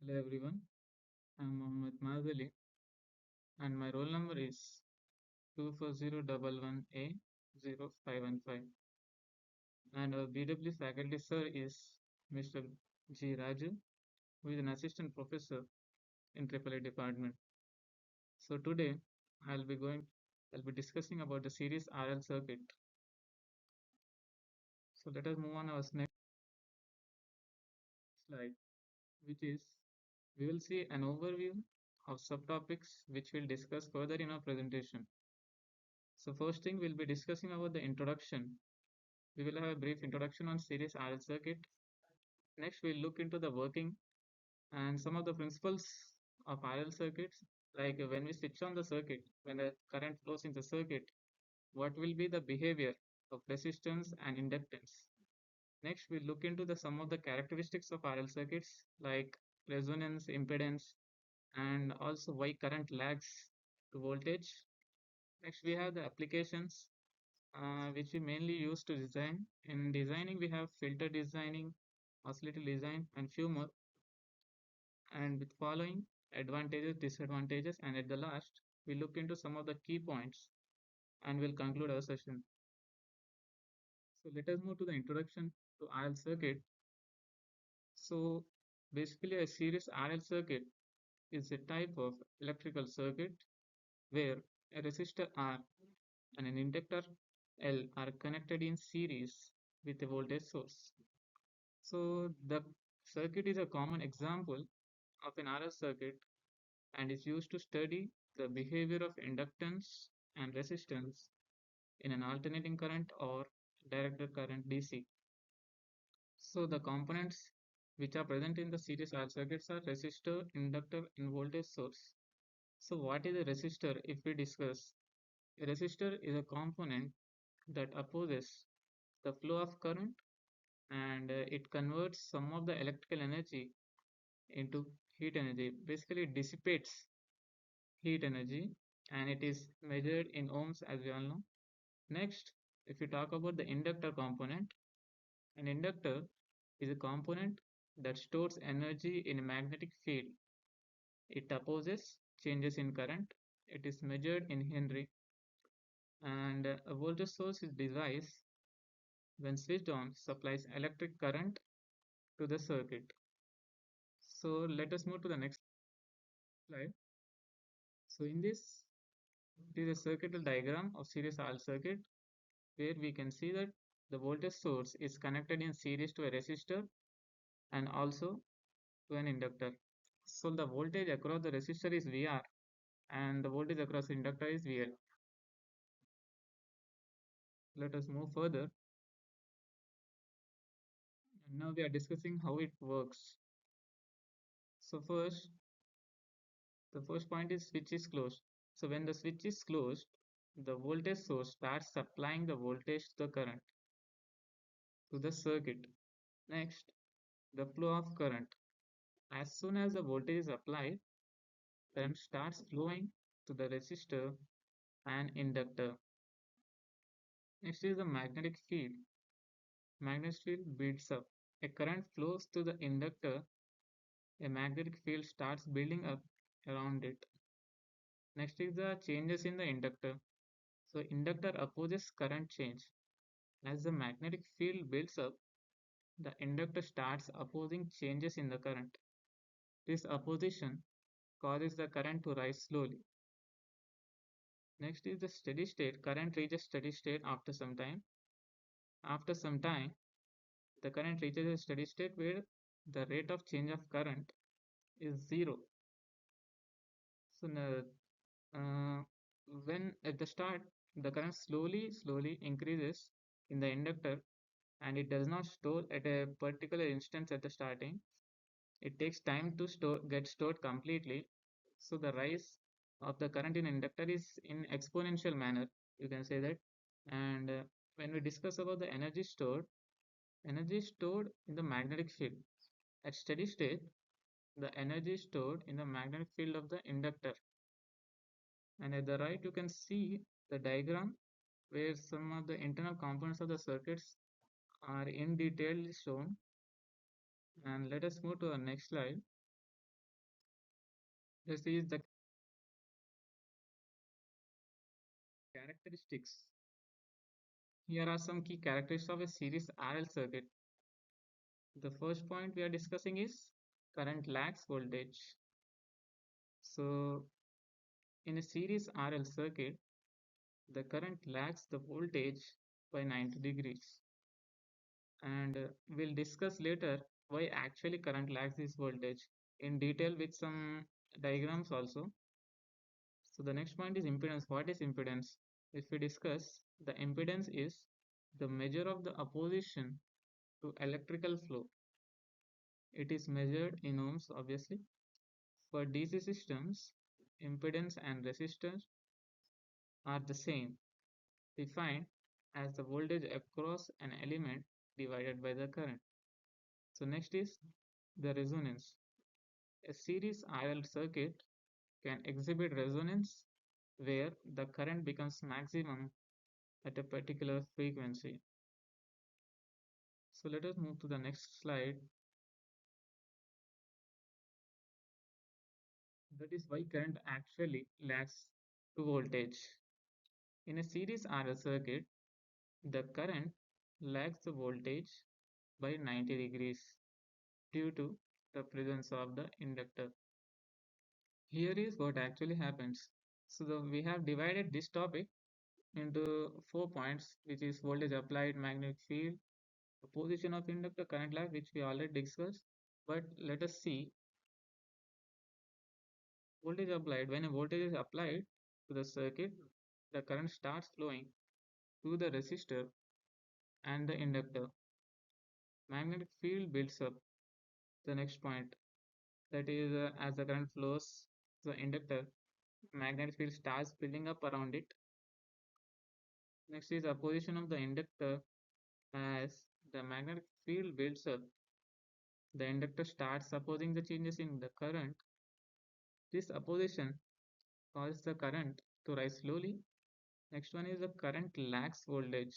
Hello everyone, I'm Mohammed Mazali and my roll number is 24011A0515 and our BW faculty sir is Mr. G. Raju, who is an assistant professor in AAA department. So today I'll be going I'll be discussing about the series RL circuit. So let us move on our next slide, which is we will see an overview of subtopics which we'll discuss further in our presentation. So first thing we'll be discussing about the introduction. We will have a brief introduction on series RL circuit. Next, we'll look into the working and some of the principles of RL circuits, like when we switch on the circuit, when the current flows in the circuit, what will be the behavior of resistance and inductance. Next, we'll look into the some of the characteristics of RL circuits, like resonance, impedance, and also why current lags to voltage. Next, we have the applications which we mainly use to design. In designing, we have filter designing, oscillator design, and few more. And with following advantages, disadvantages, and at the last, we look into some of the key points and we'll conclude our session. So let us move to the introduction to RL circuit. So basically, a series RL circuit is a type of electrical circuit where a resistor R and an inductor L are connected in series with a voltage source. So the circuit is a common example of an RL circuit and is used to study the behavior of inductance and resistance in an alternating current or directed current DC. So the components which are present in the series R circuits are resistor, inductor, and voltage source. So what is a resistor if we discuss? A resistor is a component that opposes the flow of current and it converts some of the electrical energy into heat energy. Basically, it dissipates heat energy and it is measured in ohms as we all know. Next, if you talk about the inductor component, an inductor is a component that stores energy in a magnetic field. It opposes changes in current. It is measured in Henry. And a voltage source is device when switched on supplies electric current to the circuit. So let us move to the next slide. So in this, it is a circuital diagram of series R circuit where we can see that the voltage source is connected in series to a resistor and also to an inductor. So the voltage across the resistor is VR and the voltage across the inductor is VL. Let us move further. And now we are discussing how it works. So the first point is switch is closed. So when the switch is closed, the voltage source starts supplying the voltage to the current to the circuit. Next, the flow of current. As soon as the voltage is applied, current starts flowing to the resistor and inductor. Next is the magnetic field. Magnetic field builds up. A current flows to the inductor. A magnetic field starts building up around it. Next is the changes in the inductor. So inductor opposes current change. As the magnetic field builds up, the inductor starts opposing changes in the current. This opposition causes the current to rise slowly. Next is the steady state. Current reaches steady state after some time. After some time, the current reaches a steady state where the rate of change of current is zero. So uh, when at the start the current slowly increases in the inductor and it does not store at a particular instance at the starting. It takes time to get stored completely. So the rise of the current in inductor is in exponential manner. You can say that. And when we discuss about the energy stored in the magnetic field. At steady state, the energy is stored in the magnetic field of the inductor. And at the right, you can see the diagram where some of the internal components of the circuits are in detail shown. And let us move to our next slide. This is the characteristics. Here are some key characteristics of a series RL circuit. The first point we are discussing is current lags voltage. So in a series RL circuit, the current lags the voltage by 90 degrees. And we'll discuss later why actually current lags this voltage in detail with some diagrams also. So the next point is impedance. What is impedance? If we discuss, the impedance is the measure of the opposition to electrical flow. It is measured in ohms obviously. For DC systems, impedance and resistance are the same, defined as the voltage across an element divided by the current. So next is the resonance. A series RL circuit can exhibit resonance where the current becomes maximum at a particular frequency. So let us move to the next slide. That is why current actually lags to voltage. In a series RL circuit, the current lags the voltage by 90 degrees due to the presence of the inductor. Here is what actually happens. So we have divided this topic into 4 points, which is voltage applied, magnetic field, the position of inductor, current lag, which we already discussed. But let us see voltage applied. When a voltage is applied to the circuit, the current starts flowing through the resistor and the inductor. Magnetic field builds up. The next point, that is, as the current flows the inductor, magnetic field starts building up around it. Next is opposition of the inductor. As the magnetic field builds up, the inductor starts opposing the changes in the current. This opposition causes the current to rise slowly. Next one is the current lags voltage.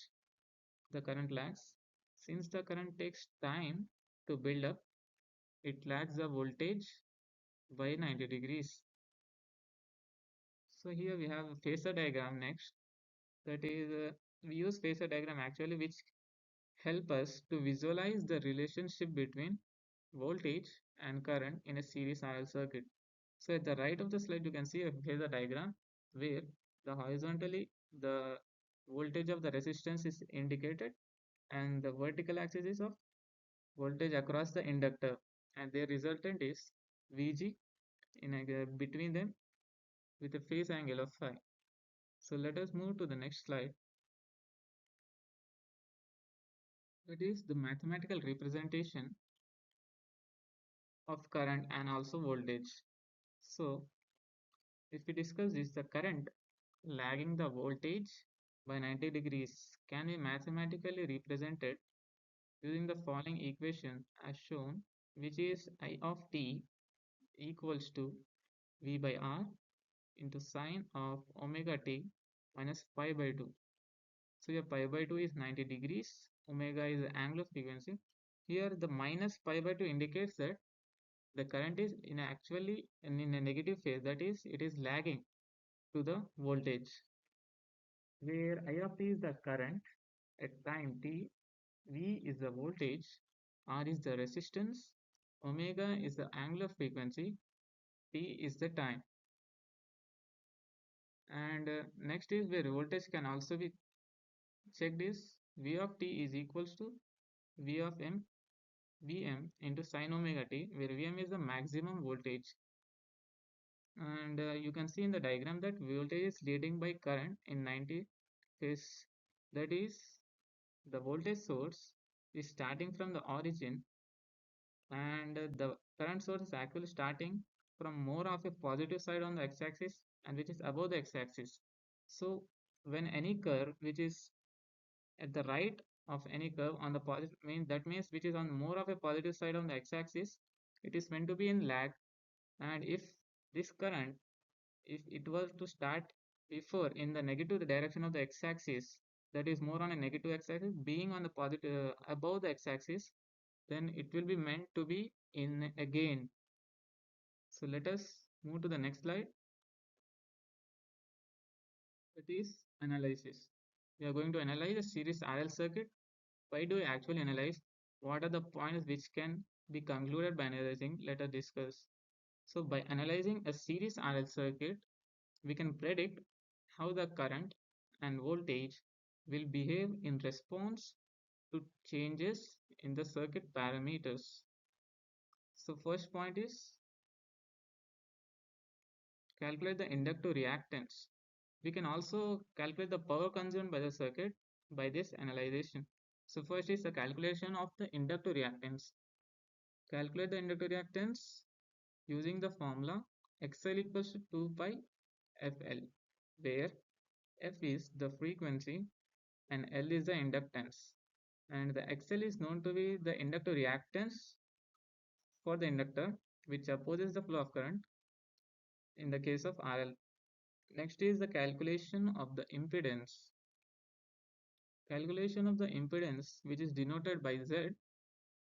The current lags. Since the current takes time to build up, it lags the voltage by 90 degrees. So here we have a phasor diagram next. That is, we use phasor diagram actually, which help us to visualize the relationship between voltage and current in a series RL circuit. So at the right of the slide, you can see a phasor diagram where the horizontally the voltage of the resistance is indicated and the vertical axis is of voltage across the inductor, and their resultant is Vg in between them with a phase angle of phi. So let us move to the next slide. That is the mathematical representation of current and also voltage. So if we discuss this, the current lagging the voltage by 90 degrees can be mathematically represented using the following equation as shown, which is I of t equals to V by R into sine of omega t minus pi by 2. So your pi by 2 is 90 degrees, omega is the angular frequency. Here the minus pi by 2 indicates that the current is actually in a negative phase, that is it is lagging to the voltage, where I of t is the current at time t, V is the voltage, R is the resistance, omega is the angular frequency, t is the time. And next is where voltage can also be checked is V of t is equals to V of m Vm into sine omega t, where Vm is the maximum voltage. And you can see in the diagram that voltage is leading by current in 90 phase. That is, the voltage source is starting from the origin, and the current source is actually starting from more of a positive side on the x-axis and which is above the x-axis. So when any curve which is at the right of any curve on the positive means which is on more of a positive side on the x-axis, it is meant to be in lag. And if this current, if it was to start before in the negative direction of the x-axis, that is more on a negative x-axis being on the positive above the x-axis, then it will be meant to be in a gain. So let us Move to the next slide, that is analysis. We are going to analyze a series RL circuit. Why do we actually analyze? What are the points which can be concluded by analyzing? Let us discuss. So by analyzing a series RL circuit, we can predict how the current and voltage will behave in response to changes in the circuit parameters. So first point is calculate the inductor reactance. We can also calculate the power consumed by the circuit by this analyzation. So first is the calculation of the inductor reactance. Calculate the inductor reactance using the formula XL equals to 2 pi FL, where F is the frequency and L is the inductance. And the XL is known to be the inductor reactance for the inductor, which opposes the flow of current in the case of RL. Next is the calculation of the impedance. Calculation of the impedance, which is denoted by Z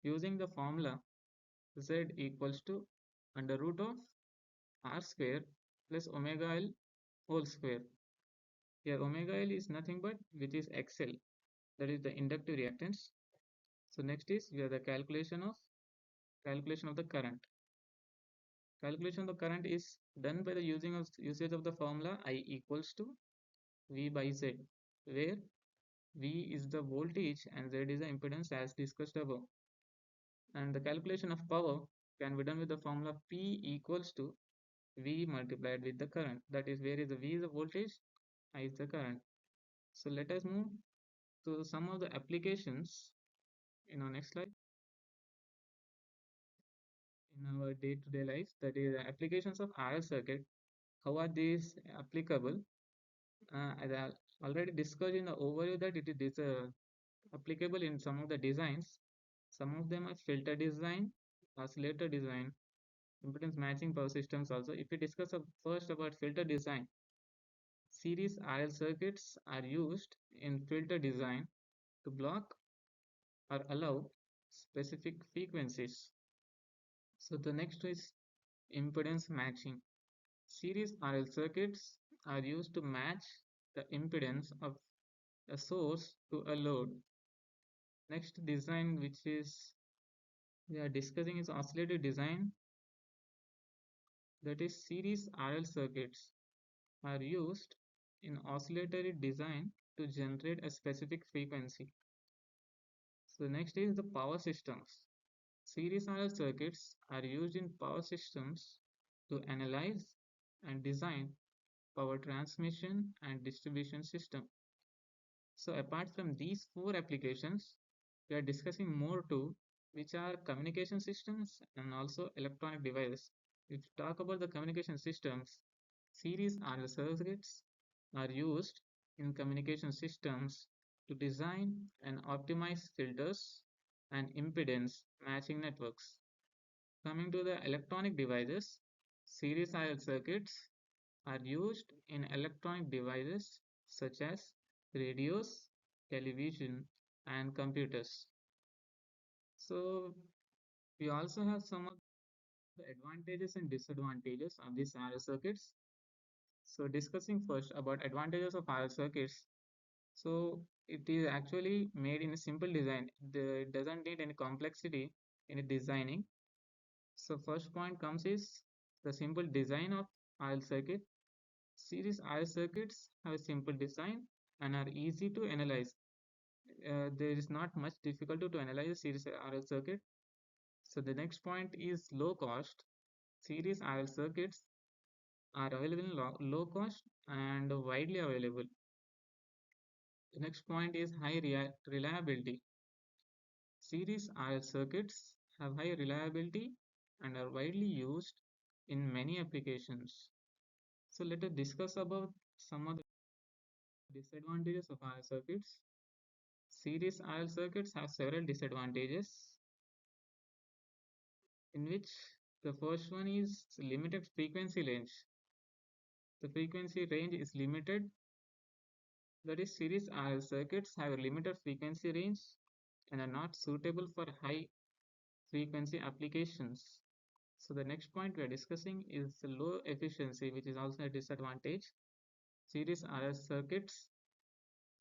using the formula Z equals to under root of R square plus omega L whole square. Here omega L is nothing but which is XL, that is the inductive reactance. So next is we have the calculation of the current. Calculation of the current is done by the usage of the formula I equals to V by Z, where V is the voltage and Z is the impedance as discussed above. And the calculation of power can be done with the formula P equals to V multiplied with the current. That is, where is the V is the voltage, I is the current. So let us move to some of the applications in our next slide. In our day-to-day life, that is applications of RL circuit. How are these applicable? As I already discussed in the overview that it is applicable in some of the designs. Some of them are filter design, oscillator design, impedance matching power systems also. If we discuss first about filter design, series RL circuits are used in filter design to block or allow specific frequencies. So the next is impedance matching. Series RL circuits are used to match the impedance of a source to a load. Next design which is we are discussing is oscillator design, that is series RL circuits are used in oscillatory design to generate a specific frequency. So next is the power systems. Series RL circuits are used in power systems to analyze and design power transmission and distribution system. So apart from these four applications, we are discussing more too, which are communication systems and also electronic devices. If you talk about the communication systems, series RL circuits are used in communication systems to design and optimize filters and impedance matching networks. Coming to the electronic devices, series RL circuits are used in electronic devices such as radios, television, and computers. So we also have some of the advantages and disadvantages of these RL circuits. So discussing first about advantages of RL circuits. So it is actually made in a simple design. It doesn't need any complexity in designing. So first point comes is the simple design of RL circuit. Series RL circuits have a simple design and are easy to analyze. There is not much difficulty to analyze a series RL circuit. So the next point is low cost. Series RL circuits are available in low cost and widely available. The next point is high reliability. Series RL circuits have high reliability and are widely used in many applications. So let us discuss about some of the disadvantages of RL circuits. Series RL circuits have several disadvantages, in which the first one is limited frequency range. The frequency range is limited, that is, series RL circuits have a limited frequency range and are not suitable for high frequency applications. So the next point we are discussing is the low efficiency, which is also a disadvantage. Series RS circuits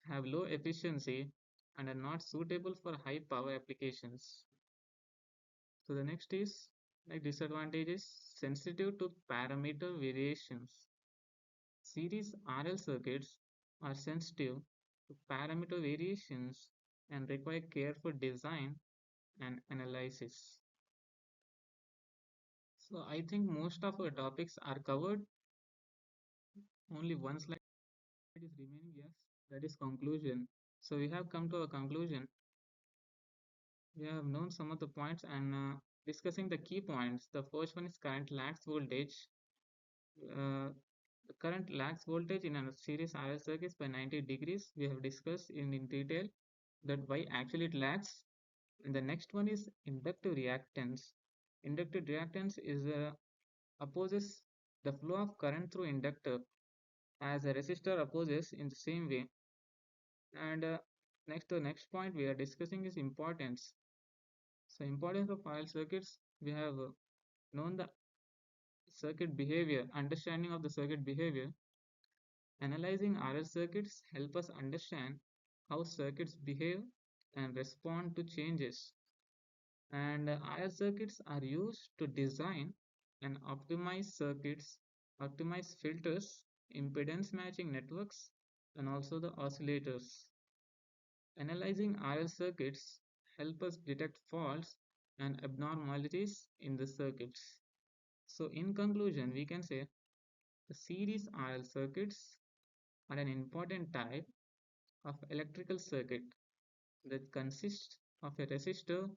have low efficiency and are not suitable for high power applications. So the next is like disadvantages, sensitive to parameter variations. Series RL circuits are sensitive to parameter variations and require careful design and analysis. So I think most of our topics are covered. Only one slide is remaining. Yes, that is conclusion. So we have come to a conclusion. We have known some of the points and discussing the key points. The first one is current lags voltage. The current lags voltage in a series RL circuit by 90 degrees. We have discussed in detail that why actually it lags. And the next one is inductive reactance. Inductive reactance is opposes the flow of current through inductor as a resistor opposes in the same way. And the next point we are discussing is importance. So importance of RL circuits, we have known the circuit behavior, understanding of the circuit behavior. Analyzing RL circuits help us understand how circuits behave and respond to changes. And RL circuits are used to design and optimize filters, impedance matching networks, and also the oscillators. Analyzing RL circuits help us detect faults and abnormalities in the circuits. So in conclusion, we can say the series RL circuits are an important type of electrical circuit that consists of a resistor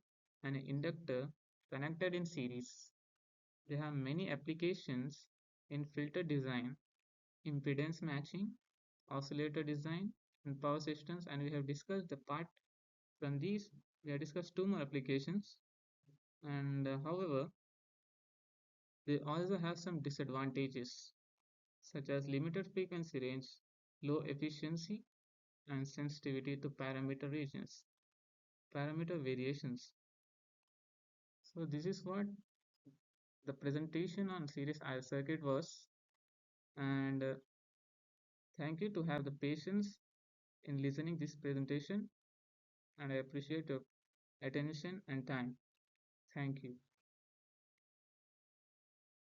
and an inductor connected in series. They have many applications in filter design, impedance matching, oscillator design, and power systems. And we have discussed the part from these. We have discussed two more applications. And however, they also have some disadvantages, such as limited frequency range, low efficiency, and sensitivity to parameter variations. So this is what the presentation on series I circuit was. And thank you to have the patience in listening this presentation. And I appreciate your attention and time. Thank you.